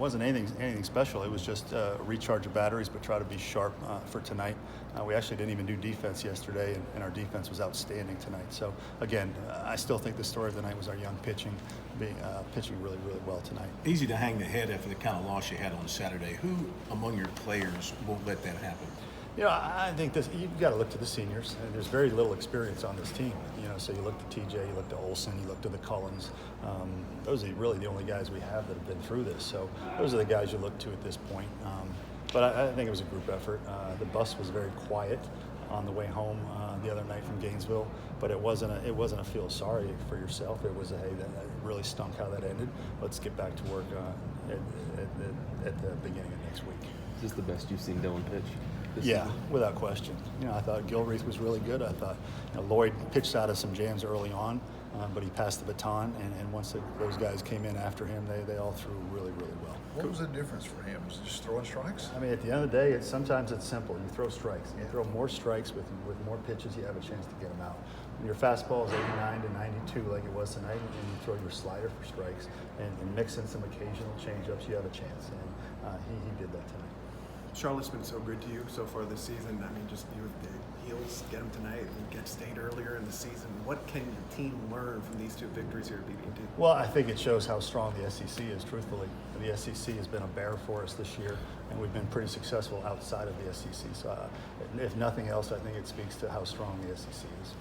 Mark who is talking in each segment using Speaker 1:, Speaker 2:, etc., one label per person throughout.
Speaker 1: wasn't anything special. It was just a recharge of batteries, but try to be sharp for tonight. We actually didn't even do defense yesterday, and our defense was outstanding tonight. So again, I still think the story of the night was our young pitching, pitching really, really well tonight.
Speaker 2: Easy to hang the head after the kind of loss you had on Saturday. Who among your players won't let that happen?
Speaker 1: You know, I think you've got to look to the seniors. And there's very little experience on this team. You know, so you look to TJ, you look to Olsen, you look to the Cullens. Those are really the only guys we have that have been through this. So those are the guys you look to at this point. But I think it was a group effort. The bus was very quiet on the way home the other night from Gainesville, but it wasn't a feel sorry for yourself. It was a, hey, that really stunk how that ended. Let's get back to work at the beginning of next week.
Speaker 3: Is this the best you've seen Dylan pitch?
Speaker 1: Yeah, without question. You know, I thought Gilreath was really good. I thought Lloyd pitched out of some jams early on, but he passed the baton, and once those guys came in after him, they all threw really, really well.
Speaker 4: What was the difference for him? Was it just throwing strikes?
Speaker 1: I mean, at the end of the day, sometimes it's simple. You throw strikes. You throw more strikes with more pitches, you have a chance to get them out. When your fastball is 89 to 92 like it was tonight, and you throw your slider for strikes and mix in some occasional changeups, you have a chance. And he did that tonight.
Speaker 5: Charlotte's been so good to you so far this season. I mean, just you with the Heels, get them tonight, and get State earlier in the season. What can your team learn from these two victories here at BB&T?
Speaker 1: Well, I think it shows how strong the SEC is, truthfully. The SEC has been a bear for us this year, and we've been pretty successful outside of the SEC. So if nothing else, I think it speaks to how strong the SEC is.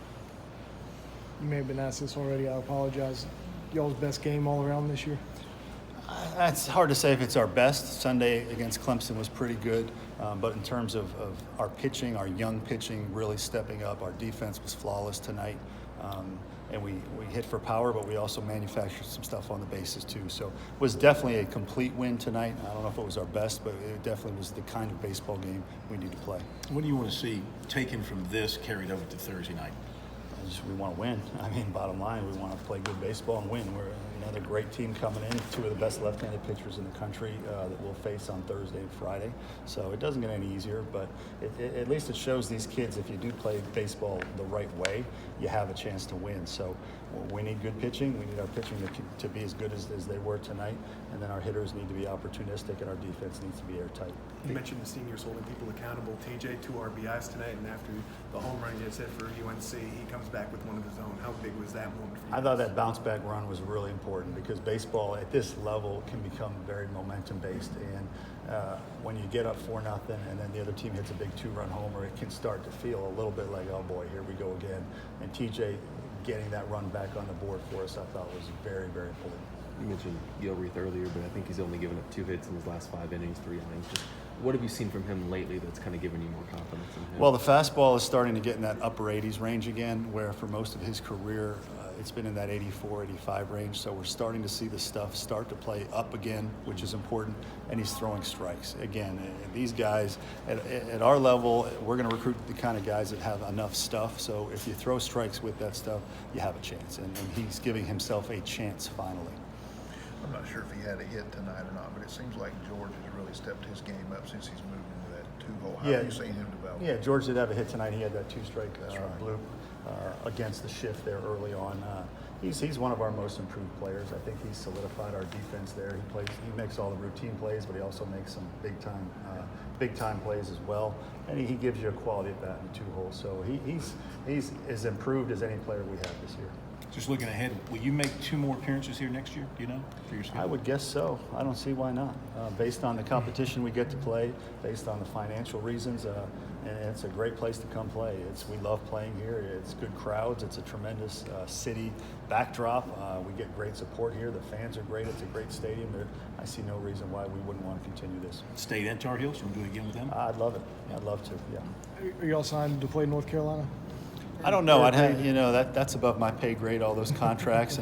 Speaker 6: You may have been asked this already. I apologize. Y'all's best game all around this year?
Speaker 1: It's hard to say if it's our best. Sunday against Clemson was pretty good, but in terms of our pitching, our young pitching really stepping up, our defense was flawless tonight, and we hit for power, but we also manufactured some stuff on the bases too. So it was definitely a complete win tonight. I don't know if it was our best, but it definitely was the kind of baseball game we need to play.
Speaker 2: What do you want to see taken from this carried over to Thursday night?
Speaker 1: We want to win. I mean, bottom line, we want to play good baseball and win. We're another great team coming in, two of the best left-handed pitchers in the country that we'll face on Thursday and Friday. So it doesn't get any easier, but at least it shows these kids if you do play baseball the right way, you have a chance to win. So we need good pitching. We need our pitching to be as good as they were tonight, and then our hitters need to be opportunistic, and our defense needs to be airtight.
Speaker 5: You mentioned the seniors holding people accountable. TJ, 2 RBIs tonight, and after the home run you just hit for UNC, he comes back with one of his own. How big was that moment for you?
Speaker 1: I thought that bounce back run was really important because baseball at this level can become very momentum based, and when you get up 4-0 and then the other team hits a big 2-run homer, it can start to feel a little bit like, oh boy, here we go again. And TJ getting that run back on the board for us, I thought was very, very important.
Speaker 3: You mentioned Gilreath earlier, but I think he's only given up 2 hits in his last 5 innings, 3 innings. Just what have you seen from him lately that's kind of given you more confidence in him?
Speaker 1: Well, the fastball is starting to get in that upper 80s range again, where for most of his career, it's been in that 84, 85 range. So we're starting to see the stuff start to play up again, which is important. And he's throwing strikes. Again, these guys, at our level, we're going to recruit the kind of guys that have enough stuff. So if you throw strikes with that stuff, you have a chance. And he's giving himself a chance finally.
Speaker 4: I'm not sure if he had a hit tonight or not, but it seems like George has really stepped his game up since he's moved into that 2-hole. How have you seen him develop?
Speaker 1: Yeah, George did have a hit tonight. He had that 2-strike
Speaker 4: right.
Speaker 1: bloop against the shift there early on. He's one of our most improved players. I think he's solidified our defense there. He makes all the routine plays, but he also makes some big time plays as well. And he gives you a quality at bat in the 2-hole. So he's as improved as any player we have this year.
Speaker 2: Just looking ahead, will you make 2 more appearances here next year, do you know, for your schedule?
Speaker 1: I would guess so. I don't see why not. Based on the competition we get to play, based on the financial reasons, and it's a great place to come play. We love playing here. It's good crowds. It's a tremendous city backdrop. We get great support here. The fans are great. It's a great stadium. I see no reason why we wouldn't want to continue this.
Speaker 2: State and Tar Heels, you want to do it again with them?
Speaker 1: I'd love it. I'd love to, yeah.
Speaker 6: Are y'all signed to play North Carolina?
Speaker 1: I don't know. That's above my pay grade. All those contracts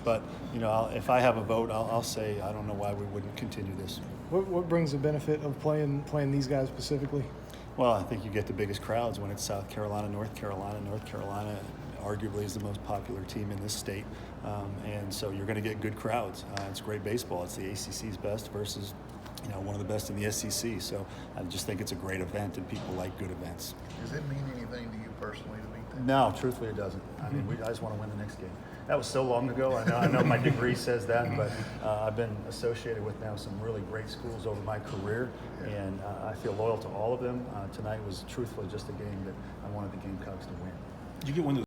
Speaker 1: but if I have a vote, I'll say I don't know why we wouldn't continue this.
Speaker 6: What brings the benefit of playing these guys specifically?
Speaker 1: Well, I think you get the biggest crowds when it's South Carolina, North Carolina. North Carolina arguably is the most popular team in this state, and so you're going to get good crowds. It's great baseball. It's the ACC's best versus one of the best in the SEC. So I just think it's a great event, and people like good events.
Speaker 4: Does it mean anything to you personally to meet them?
Speaker 1: No, truthfully, it doesn't. I mean, I just want to win the next game. That was so long ago. I know my degree says that, but I've been associated with now some really great schools over my career, and I feel loyal to all of them. Tonight was truthfully just a game that I wanted the Gamecocks to win.
Speaker 2: Did you get one of